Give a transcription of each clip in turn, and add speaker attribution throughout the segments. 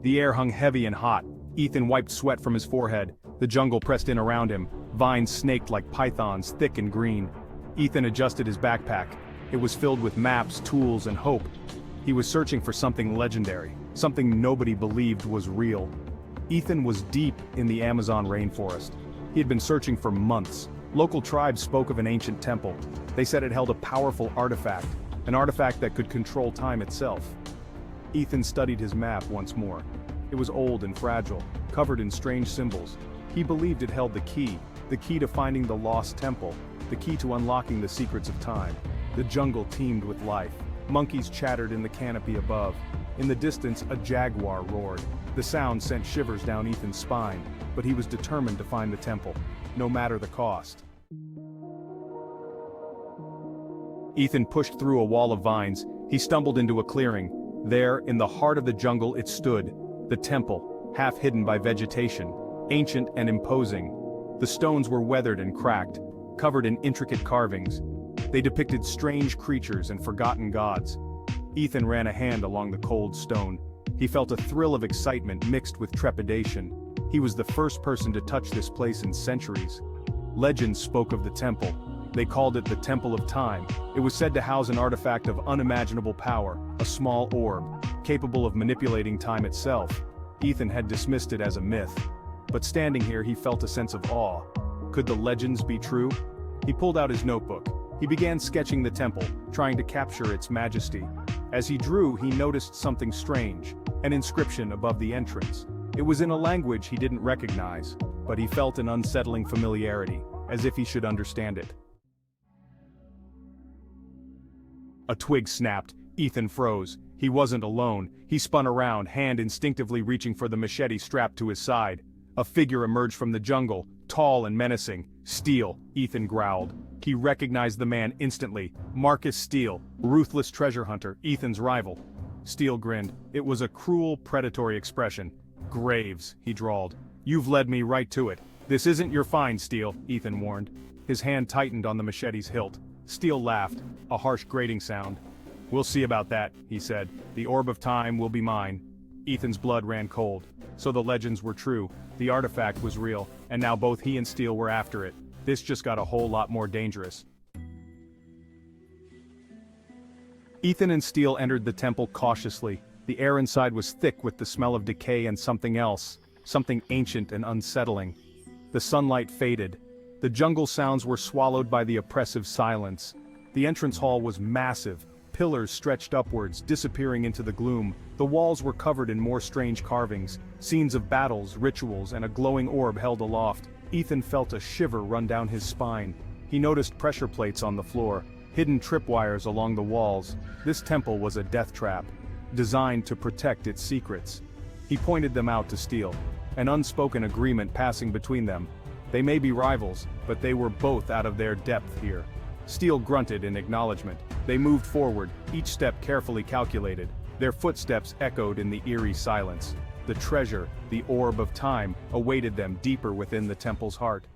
Speaker 1: The air hung heavy and hot. Ethan wiped sweat from his forehead. The jungle pressed in around him. Vines snaked like pythons, thick and green. Ethan adjusted his backpack. It was filled with maps, tools, and hope. He was searching for something legendary, something nobody believed was real. Ethan was deep in the Amazon rainforest. He had been searching for months. Local tribes spoke of an ancient temple. They said it held a powerful artifact, an artifact that could control time itself. Ethan studied his map once more. It was old and fragile, covered in strange symbols. He believed it held the key to finding the lost temple, the key to unlocking the secrets of time. The jungle teemed with life. Monkeys chattered in the canopy above. In the distance, a jaguar roared. The sound sent shivers down Ethan's spine, but he was determined to find the temple, no matter the cost. Ethan pushed through a wall of vines. He stumbled into a clearing. There, in the heart of the jungle, it stood, the temple, half hidden by vegetation, ancient and imposing. The stones were weathered and cracked, covered in intricate carvings. They depicted strange creatures and forgotten gods. Ethan ran a hand along the cold stone. He felt a thrill of excitement mixed with trepidation. He was the first person to touch this place in centuries. Legends spoke of the temple. They called it the Temple of Time. It was said to house an artifact of unimaginable power, a small orb, capable of manipulating time itself. Ethan had dismissed it as a myth. But standing here, he felt a sense of awe. Could the legends be true? He pulled out his notebook. He began sketching the temple, trying to capture its majesty. As he drew, he noticed something strange, an inscription above the entrance. It was in a language he didn't recognize, but he felt an unsettling familiarity, as if he should understand it. A twig snapped. Ethan froze. He wasn't alone. He spun around, hand instinctively reaching for the machete strapped to his side. A figure emerged from the jungle, tall and menacing. Steele, Ethan growled. He recognized the man instantly. Marcus Steele, ruthless treasure hunter, Ethan's rival. Steele grinned. It was a cruel, predatory expression. "Graves," he drawled. "You've led me right to it. This isn't your find, Steele," Ethan warned. His hand tightened on the machete's hilt. Steele laughed, a harsh grating sound. "We'll see about that," he said. "The orb of time will be mine." Ethan's blood ran cold. So the legends were true. The artifact was real, and now both he and Steele were after it. This just got a whole lot more dangerous. Ethan and Steele entered the temple cautiously. The air inside was thick with the smell of decay and something else, something ancient and unsettling. The sunlight faded. The jungle sounds were swallowed by the oppressive silence. The entrance hall was massive. Pillars stretched upwards, disappearing into the gloom. The walls were covered in more strange carvings, scenes of battles, rituals, and a glowing orb held aloft. Ethan felt a shiver run down his spine. He noticed pressure plates on the floor, hidden tripwires along the walls. This temple was a death trap, designed to protect its secrets. He pointed them out to Steele, an unspoken agreement passing between them. They may be rivals, but they were both out of their depth here. Steele grunted in acknowledgement. They moved forward, each step carefully calculated. Their footsteps echoed in the eerie silence. The treasure, the orb of time, awaited them deeper within the temple's heart.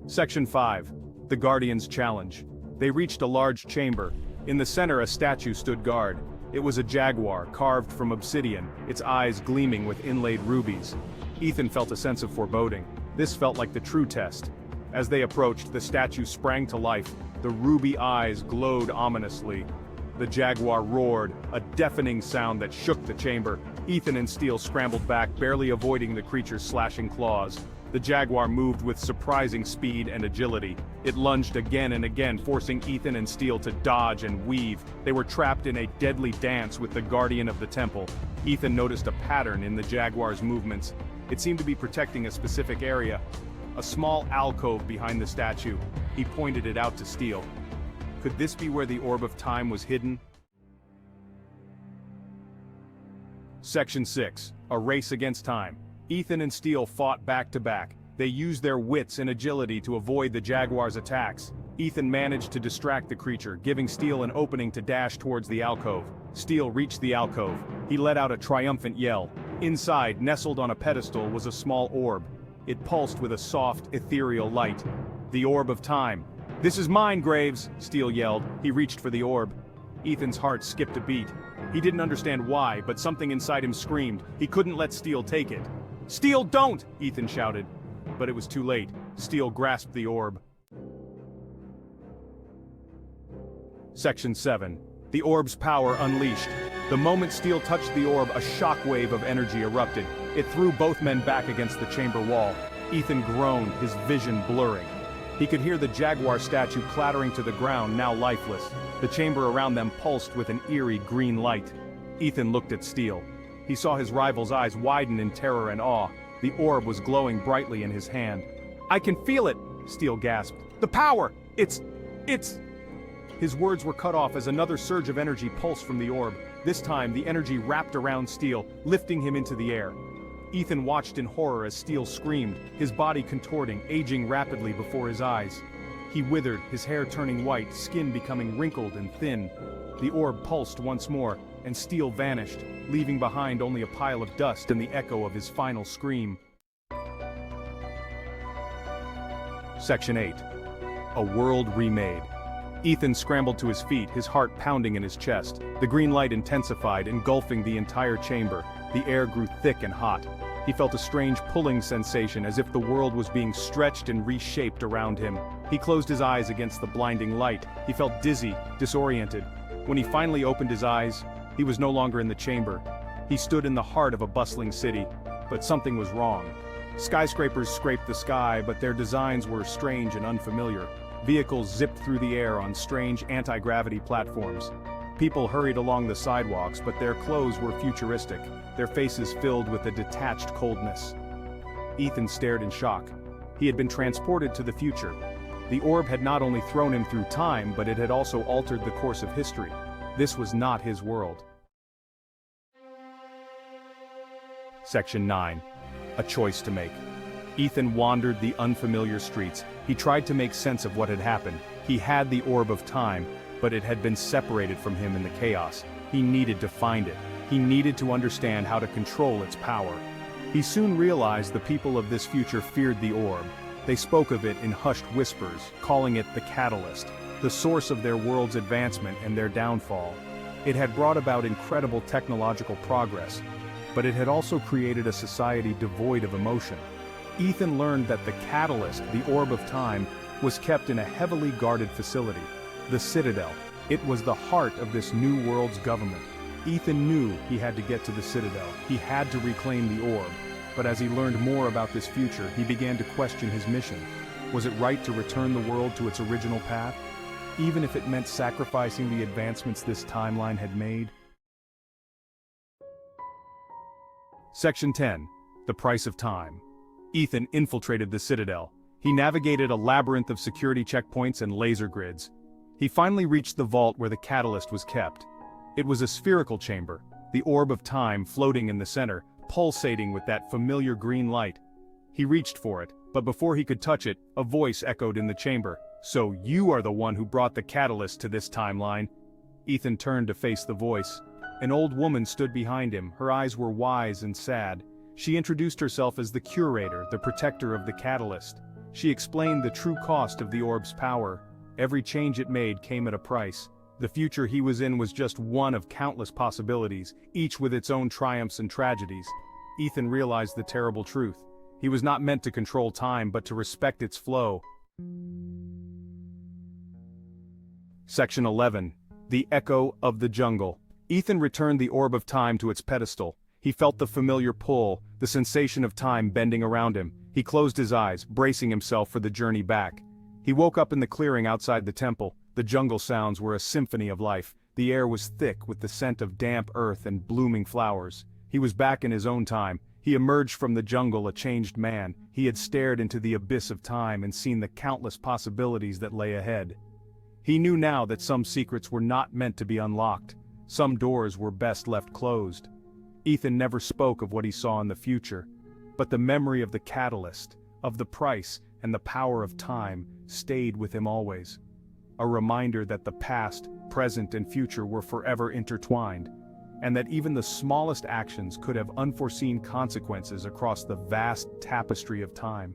Speaker 1: Section 5. The Guardian's Challenge. They reached a large chamber. In the center, a statue stood guard. It was a jaguar, carved from obsidian, its eyes gleaming with inlaid rubies. Ethan felt a sense of foreboding. This felt like the true test. As they approached, the statue sprang to life. The ruby eyes glowed ominously. The jaguar roared, a deafening sound that shook the chamber. Ethan and Steele scrambled back, barely avoiding the creature's slashing claws. The jaguar moved with surprising speed and agility. It lunged again and again, forcing Ethan and Steele to dodge and weave. They were trapped in a deadly dance with the guardian of the temple. Ethan noticed a pattern in the jaguar's movements. It seemed to be protecting a specific area. A small alcove behind the statue. He pointed it out to Steele. Could this be where the orb of time was hidden? Section 6. A race against time. Ethan and Steele fought back to back. They used their wits and agility to avoid the jaguar's attacks. Ethan managed to distract the creature, giving Steele an opening to dash towards the alcove. Steele reached the alcove. He let out a triumphant yell. Inside, nestled on a pedestal, was a small orb. It pulsed with a soft, ethereal light. The orb of time. "This is mine, Graves," Steele yelled. He reached for the orb. Ethan's heart skipped a beat. He didn't understand why, but something inside him screamed. He couldn't let Steele take it. "Steele, don't!" Ethan shouted. But it was too late. Steele grasped the orb. Section 7. The orb's power unleashed. The moment Steele touched the orb, a shockwave of energy erupted. It threw both men back against the chamber wall. Ethan groaned, his vision blurring. He could hear the jaguar statue clattering to the ground, now lifeless. The chamber around them pulsed with an eerie green light. Ethan looked at Steele. He saw his rival's eyes widen in terror and awe. The orb was glowing brightly in his hand. "I can feel it!" Steele gasped. "The power! It's... His words were cut off as another surge of energy pulsed from the orb. This time, the energy wrapped around Steele, lifting him into the air. Ethan watched in horror as Steele screamed, his body contorting, aging rapidly before his eyes. He withered, his hair turning white, skin becoming wrinkled and thin. The orb pulsed once more, and Steele vanished, leaving behind only a pile of dust and the echo of his final scream. Section 8. A world remade. Ethan scrambled to his feet, his heart pounding in his chest. The green light intensified, engulfing the entire chamber. The air grew thick and hot. He felt a strange pulling sensation, as if the world was being stretched and reshaped around him. He closed his eyes against the blinding light. He felt dizzy, disoriented. When he finally opened his eyes, he was no longer in the chamber. He stood in the heart of a bustling city, but something was wrong. Skyscrapers scraped the sky, but their designs were strange and unfamiliar. Vehicles zipped through the air on strange anti-gravity platforms. People hurried along the sidewalks, but their clothes were futuristic, their faces filled with a detached coldness. Ethan stared in shock. He had been transported to the future. The orb had not only thrown him through time, but it had also altered the course of history. This was not his world. Section 9. A choice to make. Ethan wandered the unfamiliar streets. He tried to make sense of what had happened. He had the orb of time, but it had been separated from him in the chaos. He needed to find it. He needed to understand how to control its power. He soon realized the people of this future feared the orb. They spoke of it in hushed whispers, calling it the catalyst, the source of their world's advancement and their downfall. It had brought about incredible technological progress, but it had also created a society devoid of emotion. Ethan learned that the catalyst, the orb of time, was kept in a heavily guarded facility, the Citadel. It was the heart of this new world's government. Ethan knew he had to get to the Citadel. He had to reclaim the orb. But as he learned more about this future, he began to question his mission. Was it right to return the world to its original path, even if it meant sacrificing the advancements this timeline had made? Section 10. The Price of Time. Ethan infiltrated the Citadel. He navigated a labyrinth of security checkpoints and laser grids. He finally reached the vault where the catalyst was kept. It was a spherical chamber, the orb of time floating in the center, pulsating with that familiar green light. He reached for it, but before he could touch it, a voice echoed in the chamber. "So you are the one who brought the catalyst to this timeline." Ethan turned to face the voice. An old woman stood behind him, her eyes were wise and sad. She introduced herself as the curator, the protector of the catalyst. She explained the true cost of the orb's power. Every change it made came at a price. The future he was in was just one of countless possibilities, each with its own triumphs and tragedies. Ethan realized the terrible truth. He was not meant to control time, but to respect its flow. Section 11. The Echo of the Jungle. Ethan returned the orb of time to its pedestal. He felt the familiar pull, the sensation of time bending around him. He closed his eyes, bracing himself for the journey back. He woke up in the clearing outside the temple. The jungle sounds were a symphony of life. The air was thick with the scent of damp earth and blooming flowers. He was back in his own time. He emerged from the jungle a changed man. He had stared into the abyss of time and seen the countless possibilities that lay ahead. He knew now that some secrets were not meant to be unlocked. Some doors were best left closed. Ethan never spoke of what he saw in the future, but the memory of the catalyst, of the price and the power of time, stayed with him always. A reminder that the past, present and future were forever intertwined, and that even the smallest actions could have unforeseen consequences across the vast tapestry of time.